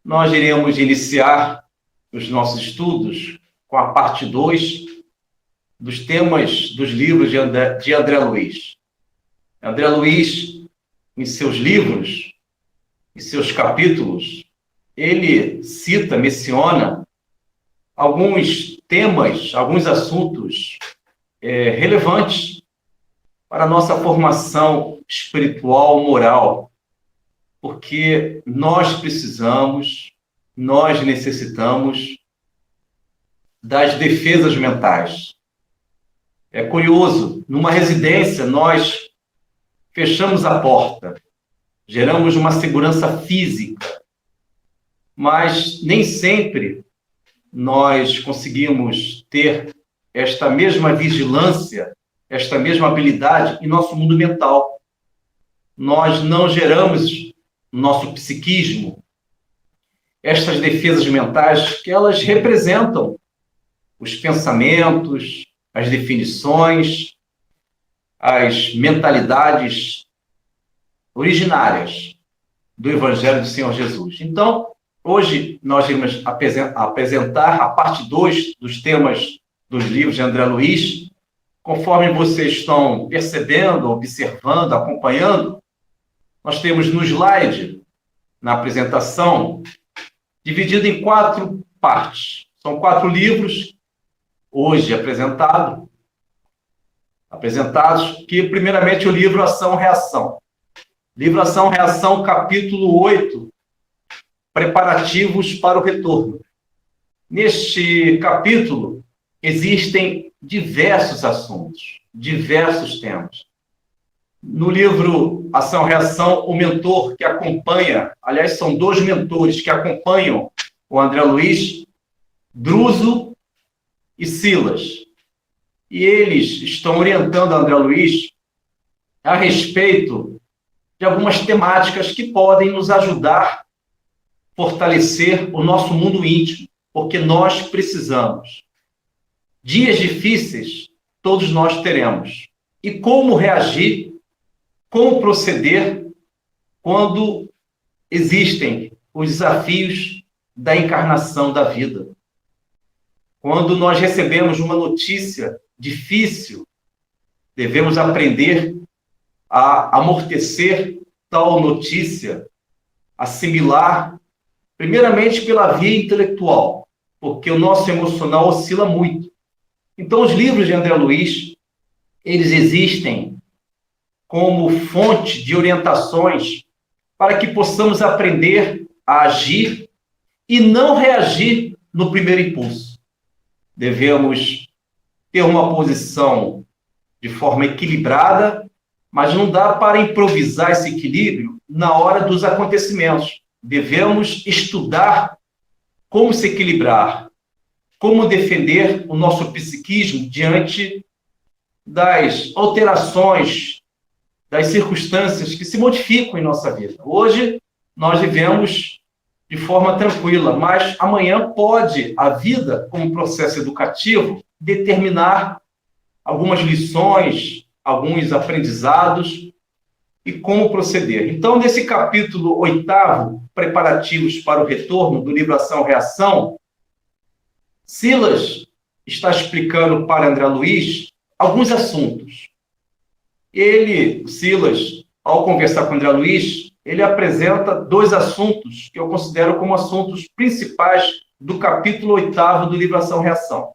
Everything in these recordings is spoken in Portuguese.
Nós iremos iniciar os nossos estudos com a parte 2 dos temas dos livros de André Luiz. André Luiz, em seus livros, em seus capítulos, ele cita, menciona alguns temas, alguns assuntos relevantes para a nossa formação espiritual, moral, porque nós precisamos, nós necessitamos das defesas mentais. É curioso, numa residência nós fechamos a porta, geramos uma segurança física, mas nem sempre nós conseguimos ter esta mesma vigilância, esta mesma habilidade em nosso mundo mental. Nós não geramos no nosso psiquismo estas defesas mentais que elas representam os pensamentos, as definições, as mentalidades originárias do Evangelho do Senhor Jesus. Então, hoje nós vamos apresentar a parte 2 dos temas dos livros de André Luiz. Conforme vocês estão percebendo, observando, acompanhando, nós temos no slide, na apresentação, dividido em 4 partes. São 4 livros, hoje apresentados, que primeiramente o livro Ação-Reação. Livro Ação-Reação, capítulo 8, Preparativos para o Retorno. Neste capítulo, existem diversos assuntos, diversos temas. No livro Ação-Reação, o mentor que acompanha, aliás, são 2 mentores que acompanham o André Luiz, Druso e Silas. E eles estão orientando o André Luiz a respeito de algumas temáticas que podem nos ajudar a fortalecer o nosso mundo íntimo, porque nós precisamos. Dias difíceis todos nós teremos. E como reagir, como proceder quando existem os desafios da encarnação da vida. Quando nós recebemos uma notícia difícil, devemos aprender a amortecer tal notícia, assimilar, primeiramente pela via intelectual, porque o nosso emocional oscila muito. Então, os livros de André Luiz, eles existem como fonte de orientações para que possamos aprender a agir e não reagir no primeiro impulso. Devemos ter uma posição de forma equilibrada, mas não dá para improvisar esse equilíbrio na hora dos acontecimentos. Devemos estudar como se equilibrar, como defender o nosso psiquismo diante das alterações, das circunstâncias que se modificam em nossa vida. Hoje, nós vivemos de forma tranquila, mas amanhã pode a vida, como processo educativo, determinar algumas lições, alguns aprendizados e como proceder. Então, nesse capítulo 8º, Preparativos para o Retorno, do livro Ação-Reação, Silas está explicando para André Luiz alguns assuntos. Silas, ao conversar com André Luiz, ele apresenta 2 assuntos que eu considero como assuntos principais do capítulo 8º do livro Ação-Reação.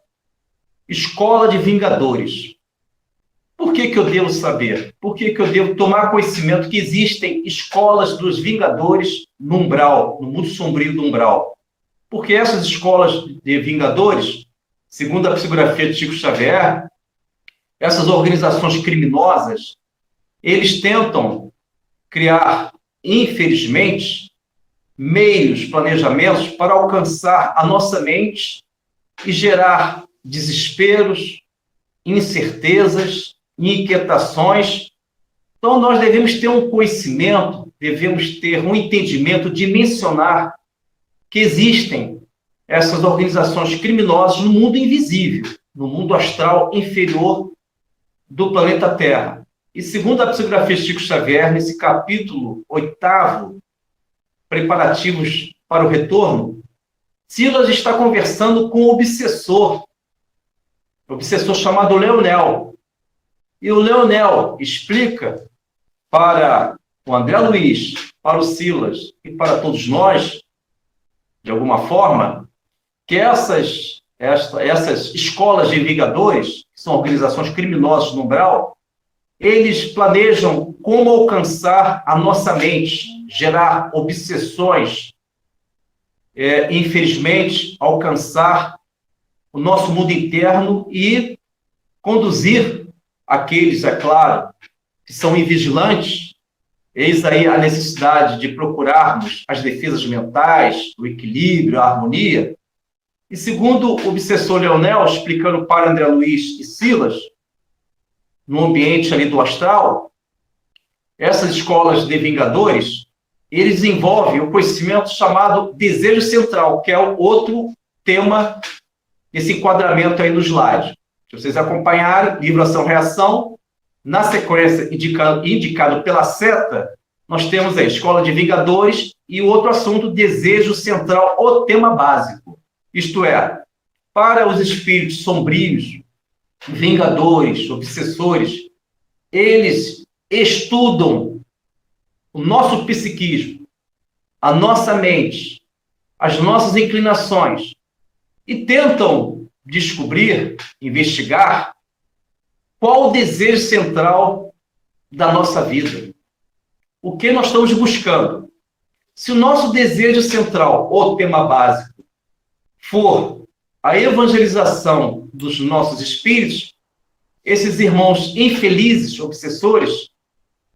Escola de Vingadores. Por que eu devo saber? Por que eu devo tomar conhecimento que existem escolas dos Vingadores no umbral, no mundo sombrio do umbral? Porque essas escolas de Vingadores, segundo a psicografia de Chico Xavier, essas organizações criminosas, eles tentam criar, infelizmente, meios, planejamentos para alcançar a nossa mente e gerar desesperos, incertezas, inquietações. Então, nós devemos ter um conhecimento, devemos ter um entendimento, dimensionar que existem essas organizações criminosas no mundo invisível, no mundo astral inferior do planeta Terra. E segundo a psicografia de Chico Xavier, nesse capítulo 8º, Preparativos para o retorno, Silas está conversando com um obsessor chamado Leonel. E o Leonel explica para o André Luiz, para o Silas e para todos nós, de alguma forma, que essas escolas de vingadores, que são organizações criminosas no umbral, eles planejam como alcançar a nossa mente, gerar obsessões, infelizmente, alcançar o nosso mundo interno e conduzir aqueles, é claro, que são invigilantes. Eis aí a necessidade de procurarmos as defesas mentais, o equilíbrio, a harmonia. E segundo o obsessor Leonel, explicando para André Luiz e Silas, no ambiente ali do astral, essas escolas de vingadores, eles desenvolvem o conhecimento chamado desejo central, que é o outro tema desse enquadramento aí no slide. Se vocês acompanharem, livro Ação-Reação, na sequência indicado pela seta, nós temos a escola de vingadores e o outro assunto, desejo central, o tema básico. Isto é, para os espíritos sombrios, vingadores, obsessores, eles estudam o nosso psiquismo, a nossa mente, as nossas inclinações e tentam descobrir, investigar qual o desejo central da nossa vida. O que nós estamos buscando? Se o nosso desejo central, ou tema básico, for a evangelização dos nossos espíritos, esses irmãos infelizes, obsessores,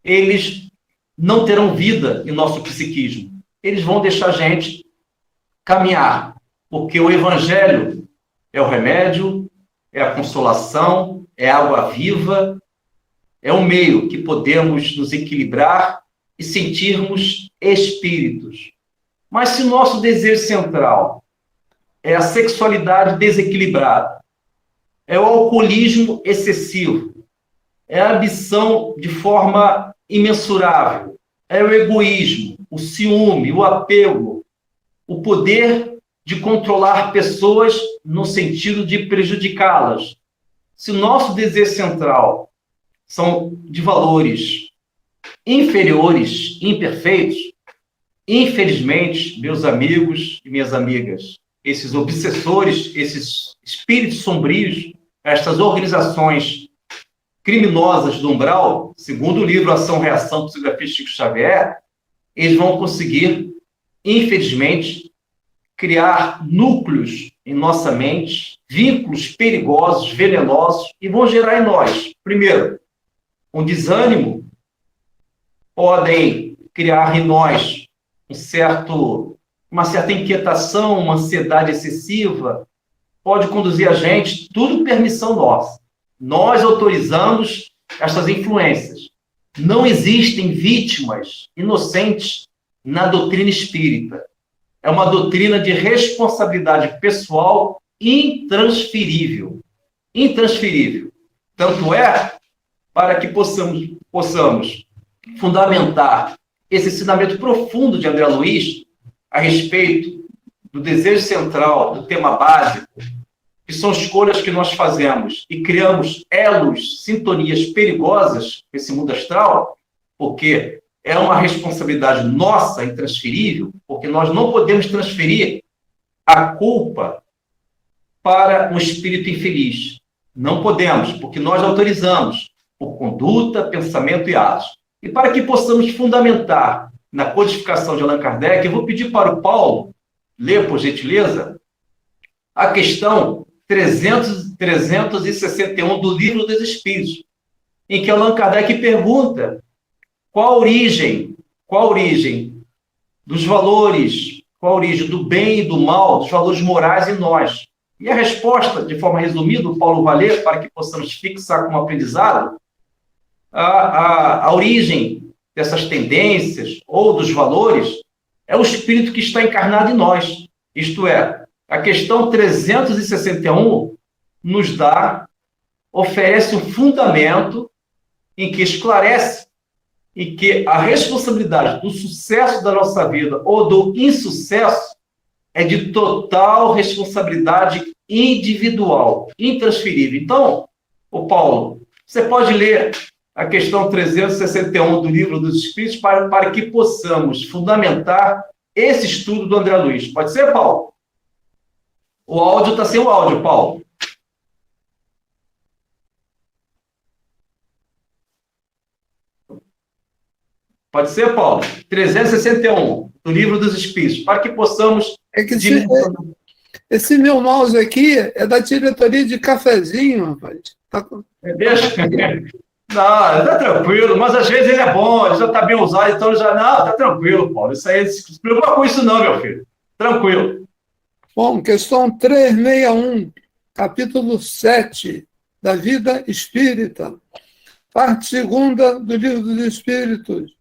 eles não terão vida em nosso psiquismo. Eles vão deixar a gente caminhar, porque o evangelho é o remédio, é a consolação, é a água viva, é um meio que podemos nos equilibrar e sentirmos espíritos. Mas se o nosso desejo central é a sexualidade desequilibrada, é o alcoolismo excessivo, é a ambição de forma imensurável, é o egoísmo, o ciúme, o apego, o poder de controlar pessoas no sentido de prejudicá-las. Se o nosso desejo central são de valores inferiores, imperfeitos, infelizmente, meus amigos e minhas amigas, esses obsessores, esses espíritos sombrios, estas organizações criminosas do umbral, segundo o livro Ação-Reação, Psicografia de Chico Xavier, eles vão conseguir, infelizmente, criar núcleos em nossa mente, vínculos perigosos, venenosos, e vão gerar em nós, primeiro, um desânimo, podem criar em nós uma certa inquietação, uma ansiedade excessiva, pode conduzir a gente, tudo permissão nossa. Nós autorizamos estas influências. Não existem vítimas inocentes na doutrina espírita. É uma doutrina de responsabilidade pessoal intransferível. Intransferível. Tanto é para que possamos fundamentar esse ensinamento profundo de André Luiz a respeito do desejo central, do tema básico, que são escolhas que nós fazemos e criamos elos, sintonias perigosas nesse mundo astral, porque é uma responsabilidade nossa, intransferível, porque nós não podemos transferir a culpa para um espírito infeliz. Não podemos, porque nós autorizamos por conduta, pensamento e atos. E para que possamos fundamentar na codificação de Allan Kardec, eu vou pedir para o Paulo ler, por gentileza, a questão 361 do Livro dos Espíritos, em que Allan Kardec pergunta qual a origem dos valores, qual a origem do bem e do mal, dos valores morais em nós. E a resposta, de forma resumida, o Paulo vai ler, para que possamos fixar como aprendizado, a origem dessas tendências ou dos valores é o espírito que está encarnado em nós. Isto é, a questão 361 oferece um fundamento em que esclarece em que a responsabilidade do sucesso da nossa vida ou do insucesso é de total responsabilidade individual, intransferível. Então, ô Paulo, você pode ler a questão 361 do Livro dos Espíritos para que possamos fundamentar esse estudo do André Luiz. Pode ser, Paulo? O áudio está sem o áudio, Paulo. Pode ser, Paulo? 361 do Livro dos Espíritos, para que possamos... Esse meu mouse aqui é da diretoria de cafezinho, rapaz. Deixa. Não, está tranquilo, mas às vezes ele é bom, ele já está bem usado, então já... Não, está tranquilo, Paulo. Isso aí, não se preocupa com isso não, meu filho. Tranquilo. Bom, questão 361, capítulo 7 da Vida Espírita, parte 2ª do Livro dos Espíritos.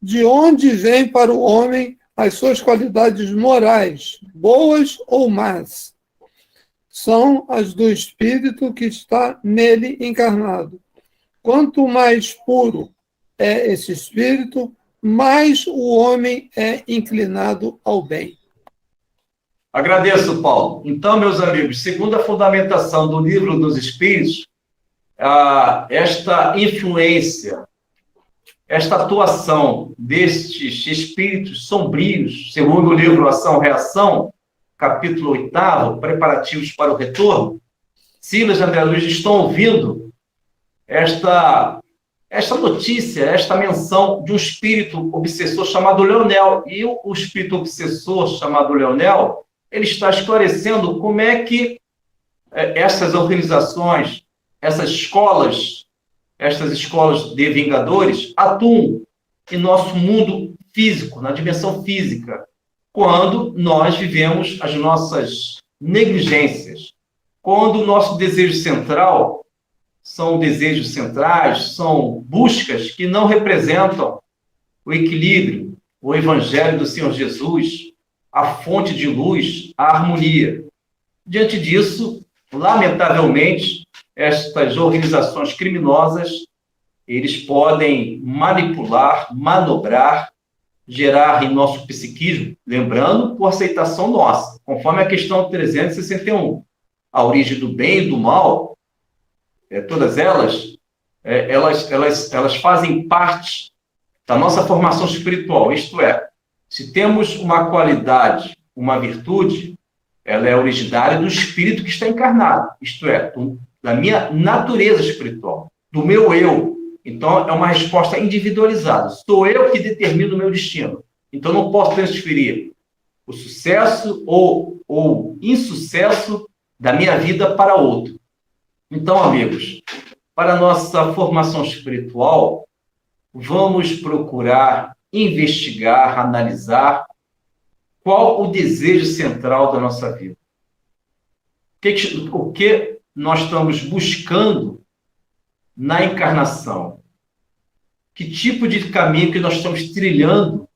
De onde vêm para o homem as suas qualidades morais, boas ou más? São as do espírito que está nele encarnado. Quanto mais puro é esse espírito, mais o homem é inclinado ao bem. Agradeço, Paulo. Então, meus amigos, segundo a fundamentação do Livro dos Espíritos, esta influência, esta atuação destes espíritos sombrios, segundo o livro Ação-Reação, capítulo 8, preparativos para o retorno, Silas e André Luiz estão ouvindo esta notícia, esta menção de um espírito obsessor chamado Leonel. E o espírito obsessor chamado Leonel, ele está esclarecendo como é que essas organizações, essas escolas de vingadores atuam em nosso mundo físico, na dimensão física, quando nós vivemos as nossas negligências, quando o nosso desejo central são desejos centrais, são buscas que não representam o equilíbrio, o evangelho do Senhor Jesus, a fonte de luz, a harmonia. Diante disso, lamentavelmente, estas organizações criminosas, eles podem manipular, manobrar, gerar em nosso psiquismo, lembrando, por aceitação nossa, conforme a questão 361. A origem do bem e do mal, todas elas, elas fazem parte da nossa formação espiritual. Isto é, se temos uma qualidade, uma virtude, ela é originária do espírito que está encarnado, isto é, da minha natureza espiritual, do meu eu. Então, é uma resposta individualizada. Sou eu que determino o meu destino. Então, não posso transferir o sucesso ou insucesso da minha vida para outro. Então, amigos, para a nossa formação espiritual, vamos procurar investigar, analisar qual o desejo central da nossa vida. O que nós estamos buscando na encarnação? Que tipo de caminho que nós estamos trilhando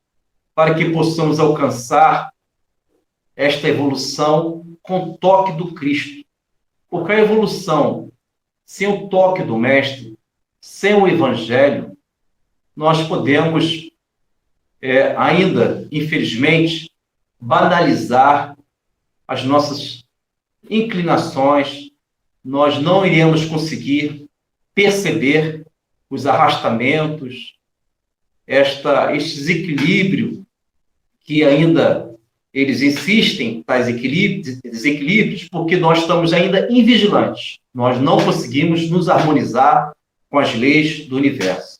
para que possamos alcançar esta evolução com o toque do Cristo? Porque a evolução sem o toque do Mestre, sem o Evangelho, nós podemos ainda, infelizmente, banalizar as nossas inclinações, nós não iremos conseguir perceber os arrastamentos, este desequilíbrio que ainda eles insistem, tais desequilíbrios, porque nós estamos ainda invigilantes. Nós não conseguimos nos harmonizar com as leis do universo.